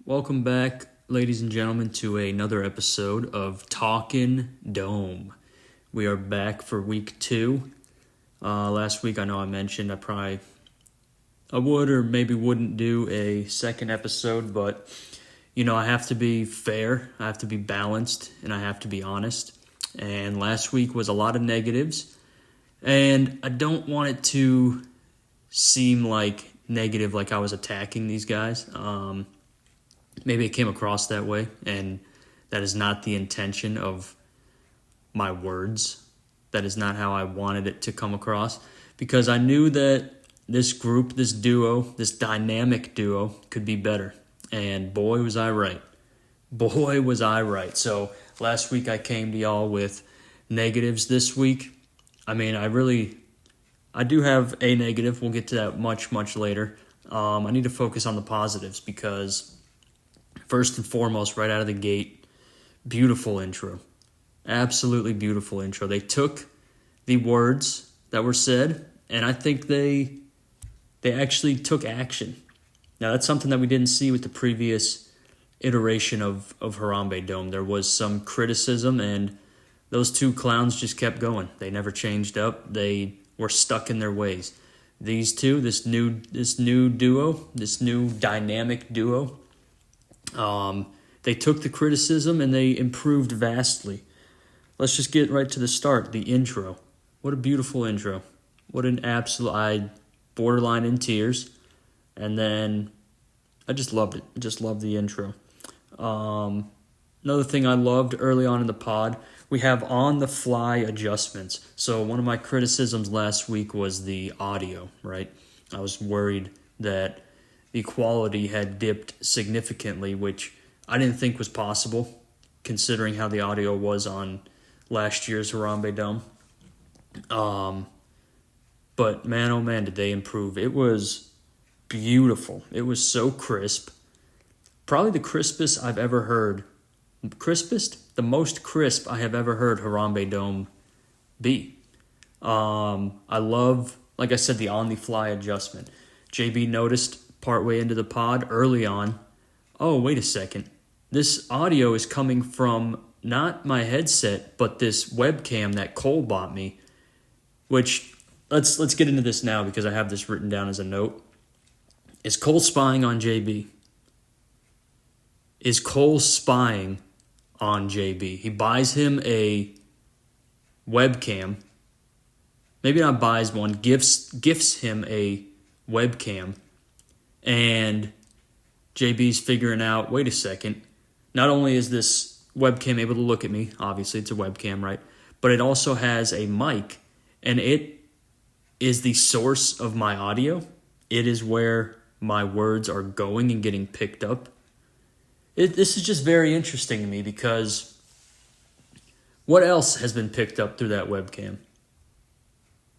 Welcome back, ladies and gentlemen, to another episode of Talkin Dome. We are back for week 2. Last week, I know I mentioned I would or maybe wouldn't do a second episode, but I have to be fair, I have to be balanced, and I have to be honest. And last week was a lot of negatives, and I don't want it to seem like negative, like I was attacking these guys. Maybe it came across that way, and that is not the intention of my words. That is not how I wanted it to come across, because I knew that this group, this duo, this dynamic duo could be better. And boy, was I right. Boy, was I right. So last week I came to y'all with negatives. This week, I do have a negative. We'll get to that much, much later. I need to focus on the positives because first and foremost, right out of the gate, beautiful intro. Absolutely beautiful intro. They took the words that were said, and I think they actually took action. Now, that's something that we didn't see with the previous iteration of Harambe Dome. There was some criticism, and those two clowns just kept going. They never changed up. They were stuck in their ways. These two, this new duo, this new dynamic duo, they took the criticism and they improved vastly. Let's just get right to the start, the intro. What a beautiful intro. What an absolute, I borderline in tears. And then I just loved it. I just loved the intro. Another thing I loved early on in the pod, we have on-the-fly adjustments. So one of my criticisms last week was the audio, right? I was worried that the quality had dipped significantly, which I didn't think was possible, considering how the audio was on last year's Harambe Dome. But man, oh man, did they improve. It was beautiful. It was so crisp. Probably the crispest I've ever heard. The most crisp I have ever heard Harambe Dome be. I love, like I said, the on-the-fly adjustment. JB noticed partway into the pod early on, oh, wait a second. This audio is coming from not my headset, but this webcam that Cole bought me, which let's get into this now because I have this written down as a note. Is Cole spying on JB? Is Cole spying on JB? He buys him a webcam. Maybe not buys one, gifts him a webcam. And JB's figuring out, wait a second, not only is this webcam able to look at me, obviously it's a webcam, right? But it also has a mic, and it is the source of my audio. It is where my words are going and getting picked up. This is just very interesting to me because what else has been picked up through that webcam?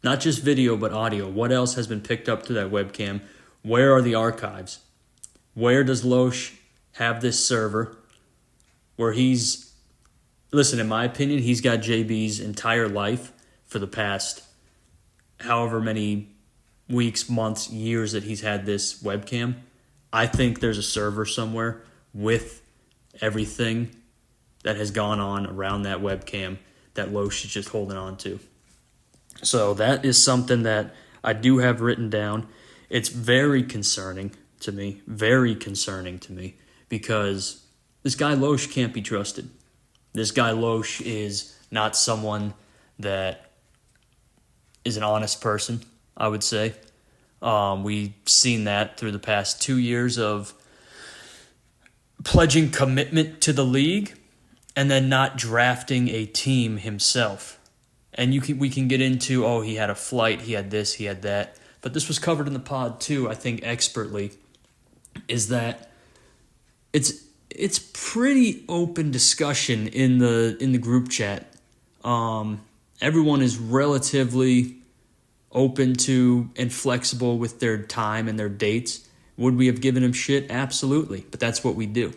Not just video, but audio. What else has been picked up through that webcam? Where are the archives? Where does Loesch have this server where listen, in my opinion, he's got JB's entire life for the past however many weeks, months, years that he's had this webcam. I think there's a server somewhere with everything that has gone on around that webcam that Loesch is just holding on to. So that is something that I do have written down. It's very concerning to me, because this guy Loesch can't be trusted. This guy Loesch is not someone that is an honest person, I would say. We've seen that through the past 2 years of pledging commitment to the league and then not drafting a team himself. And we can get into, he had a flight, he had this, he had that. But this was covered in the pod too, I think expertly, is that it's pretty open discussion in the group chat. Everyone is relatively open to and flexible with their time and their dates. Would we have given him shit? Absolutely, but that's what we do.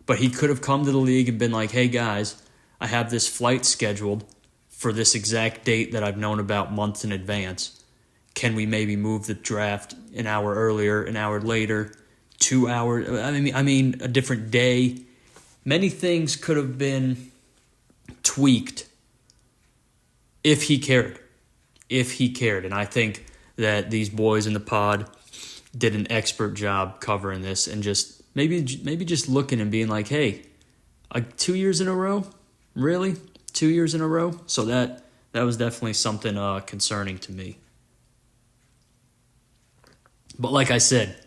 But he could have come to the league and been like, hey guys, I have this flight scheduled for this exact date that I've known about months in advance. Can we maybe move the draft an hour earlier, an hour later? 2 hours. I mean, a different day. Many things could have been tweaked if he cared. If he cared. And I think that these boys in the pod did an expert job covering this and just maybe just looking and being like, hey, 2 years in a row? Really? 2 years in a row? So that was definitely something concerning to me. But like I said,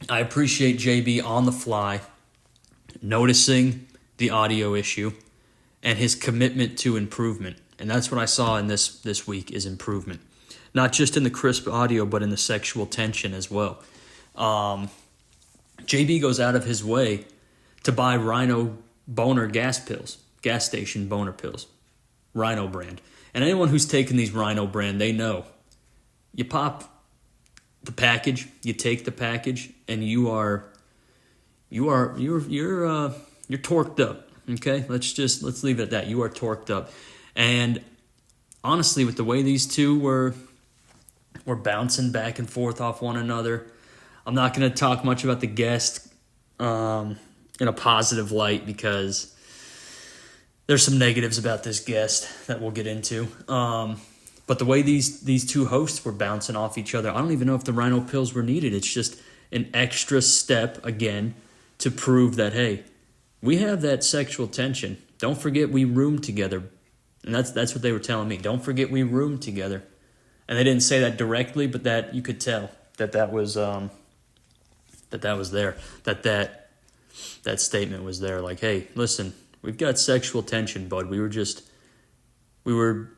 I appreciate JB on the fly noticing the audio issue and his commitment to improvement. And that's what I saw in this week is improvement. Not just in the crisp audio, but in the sexual tension as well. JB goes out of his way to buy Rhino boner gas station boner pills, Rhino brand. And anyone who's taken these Rhino brand, they know you pop the package, you take the package, and you're torqued up. Okay, let's leave it at that. You are torqued up, and honestly, with the way these two were bouncing back and forth off one another, I'm not going to talk much about the guest in a positive light because there's some negatives about this guest that we'll get into. But the way these two hosts were bouncing off each other, I don't even know if the Rhino pills were needed. It's just an extra step, again, to prove that, hey, we have that sexual tension. Don't forget we roomed together. And that's what they were telling me. Don't forget we roomed together. And they didn't say that directly, but that you could tell that was there. That statement was there. Like, hey, listen, we've got sexual tension, bud. We were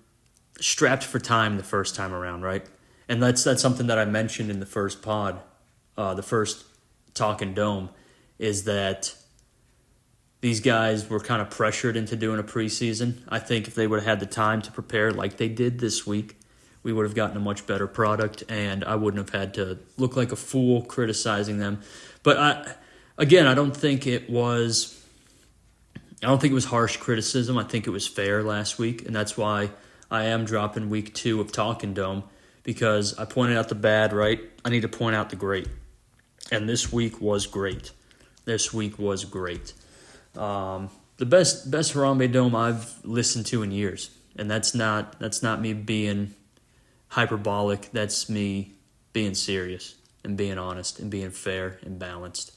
strapped for time the first time around, right? And that's something that I mentioned in the first pod, the first Talkin Dome, is that these guys were kind of pressured into doing a preseason. I think if they would have had the time to prepare like they did this week, we would have gotten a much better product, and I wouldn't have had to look like a fool criticizing them. But I don't think it was harsh criticism. I think it was fair last week, and that's why I am dropping week 2 of Talkin Dome, because I pointed out the bad, right? I need to point out the great. And this week was great. The best Harambe Dome I've listened to in years. And that's not me being hyperbolic. That's me being serious and being honest and being fair and balanced.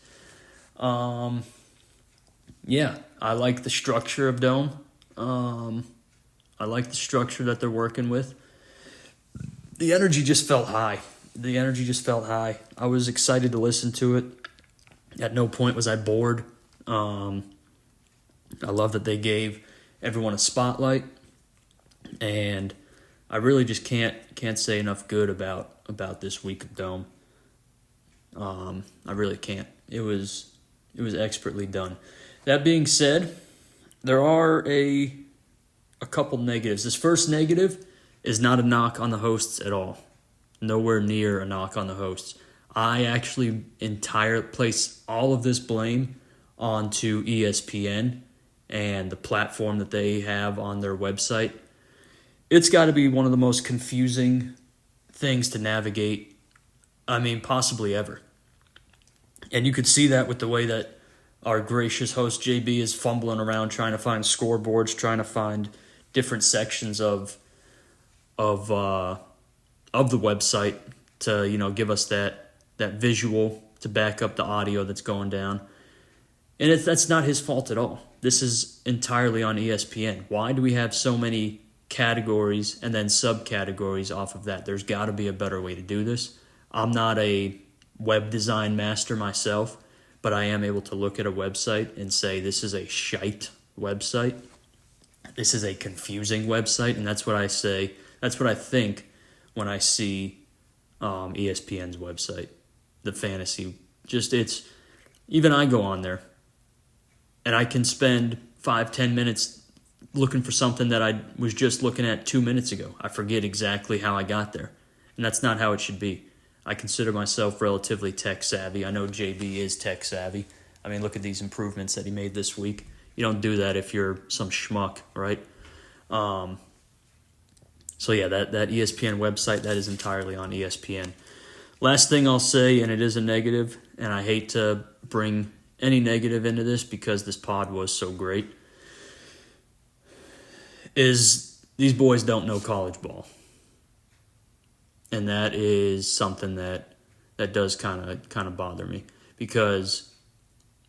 Yeah, I like the structure of Dome. I like the structure that they're working with. The energy just felt high. I was excited to listen to it. At no point was I bored. I love that they gave everyone a spotlight, and I really just can't say enough good about this week of Dome. I really can't. It was expertly done. That being said, there are a couple negatives. This first negative is not a knock on the hosts at all. Nowhere near a knock on the hosts. I actually place all of this blame onto ESPN and the platform that they have on their website. It's got to be one of the most confusing things to navigate, possibly ever. And you could see that with the way that our gracious host JB is fumbling around trying to find scoreboards, trying to find different sections of the website to give us that visual to back up the audio that's going down. And that's not his fault at all. This is entirely on ESPN. Why do we have so many categories and then subcategories off of that? There's got to be a better way to do this. I'm not a web design master myself, but I am able to look at a website and say this is a shite website. This is a confusing website, and that's what I say. That's what I think when I see ESPN's website. The fantasy, even I go on there, and I can spend 5-10 minutes looking for something that I was just looking at 2 minutes ago. I forget exactly how I got there, and that's not how it should be. I consider myself relatively tech savvy. I know JB is tech savvy. Look at these improvements that he made this week. You don't do that if you're some schmuck, right? So yeah, that ESPN website, that is entirely on ESPN. Last thing I'll say, and it is a negative, and I hate to bring any negative into this because this pod was so great, is these boys don't know college ball. And that is something that does kind of bother me because,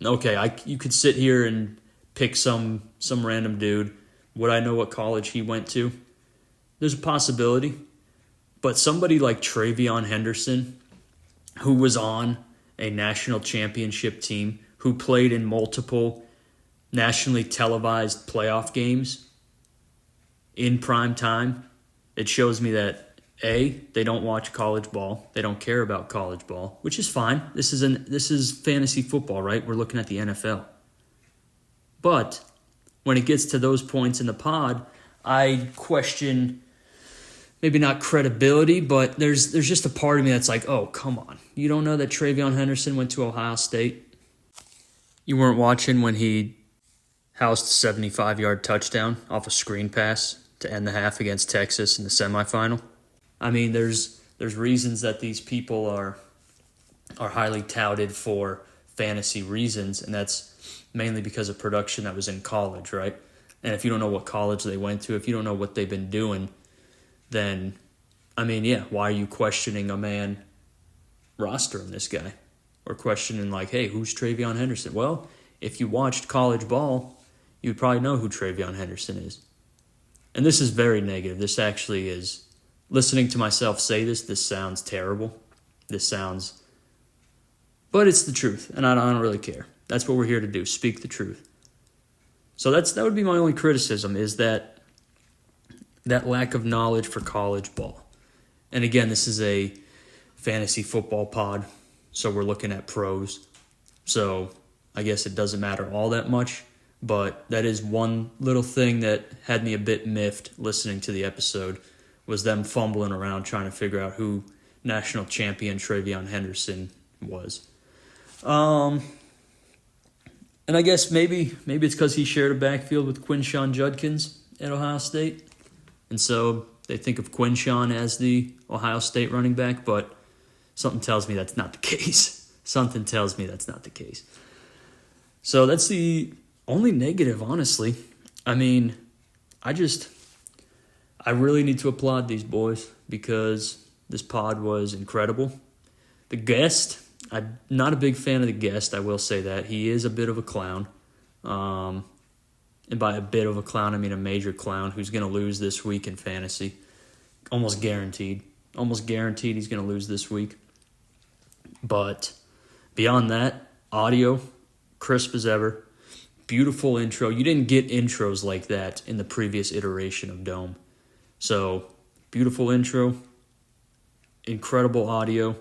okay, you could sit here and pick some random dude. Would I know what college he went to? There's a possibility. But somebody like Travion Henderson, who was on a national championship team, who played in multiple nationally televised playoff games in prime time, it shows me that, A, they don't watch college ball. They don't care about college ball, which is fine. This is fantasy football, right? We're looking at the NFL. But when it gets to those points in the pod, I question, maybe not credibility, but there's just a part of me that's like, oh, come on. You don't know that Travion Henderson went to Ohio State? You weren't watching when he housed a 75-yard touchdown off a screen pass to end the half against Texas in the semifinal? I mean, there's reasons that these people are highly touted for fantasy reasons, and that's mainly because of production that was in college, right? And if you don't know what college they went to, if you don't know what they've been doing, then, I mean, yeah, why are you questioning a man rostering this guy? Or questioning, like, hey, who's Travion Henderson? Well, if you watched college ball, you'd probably know who Travion Henderson is. And this is very negative. This actually is, listening to myself say this sounds terrible. But it's the truth, and I don't really care. That's what we're here to do, speak the truth. So that would be my only criticism, is that lack of knowledge for college ball. And again, this is a fantasy football pod, so we're looking at pros. So I guess it doesn't matter all that much, but that is one little thing that had me a bit miffed listening to the episode, was them fumbling around trying to figure out who national champion Travion Henderson was. And I guess maybe it's because he shared a backfield with Quinshon Judkins at Ohio State. And so they think of Quinshon as the Ohio State running back, but something tells me that's not the case. Something tells me that's not the case. So that's the only negative, honestly. I mean, I really need to applaud these boys because this pod was incredible. The guest, I'm not a big fan of the guest, I will say that. He is a bit of a clown. And by a bit of a clown, I mean a major clown who's going to lose this week in fantasy. Almost guaranteed. Almost guaranteed he's going to lose this week. But beyond that, audio, crisp as ever. Beautiful intro. You didn't get intros like that in the previous iteration of Dome. So, beautiful intro. Incredible audio.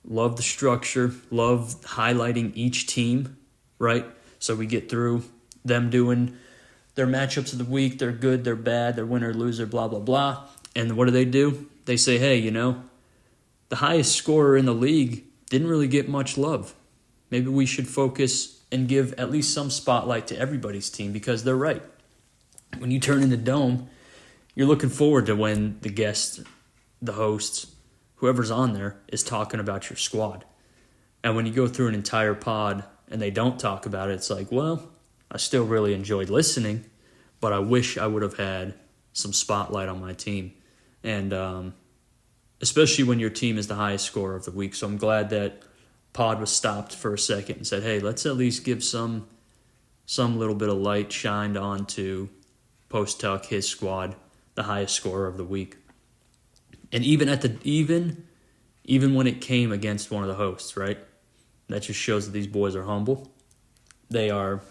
Love the structure. Love highlighting each team, right? So we get through them doing their matchups of the week. They're good, they're bad, they're winner, loser, blah, blah, blah. And what do? They say, hey, the highest scorer in the league didn't really get much love. Maybe we should focus and give at least some spotlight to everybody's team, because they're right. When you turn in the Dome, you're looking forward to when the guests, the hosts, whoever's on there is talking about your squad. And when you go through an entire pod and they don't talk about it, it's like, well, I still really enjoyed listening, but I wish I would have had some spotlight on my team. And especially when your team is the highest scorer of the week. So I'm glad that pod was stopped for a second and said, hey, let's at least give some little bit of light shined on to Post Tuck, his squad, the highest scorer of the week. And even when it came against one of the hosts, right? That just shows that these boys are humble. They are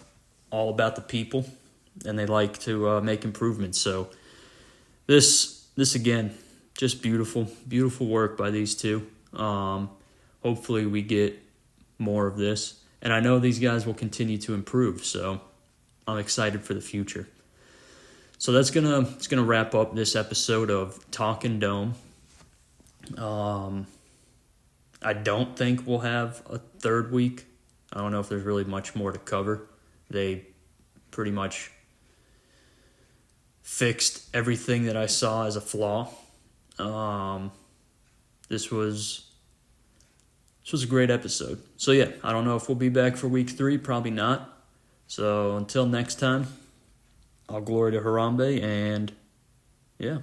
all about the people, and they like to make improvements. So this again, just beautiful work by these two. Hopefully we get more of this, and I know these guys will continue to improve. So I'm excited for the future. So it's gonna wrap up this episode of Talkin Dome. I don't think we'll have a third week. I don't know if there's really much more to cover. They pretty much fixed everything that I saw as a flaw. This was this was a great episode. So yeah, I don't know if we'll be back for week 3. Probably not. So until next time, all glory to Harambe, and yeah.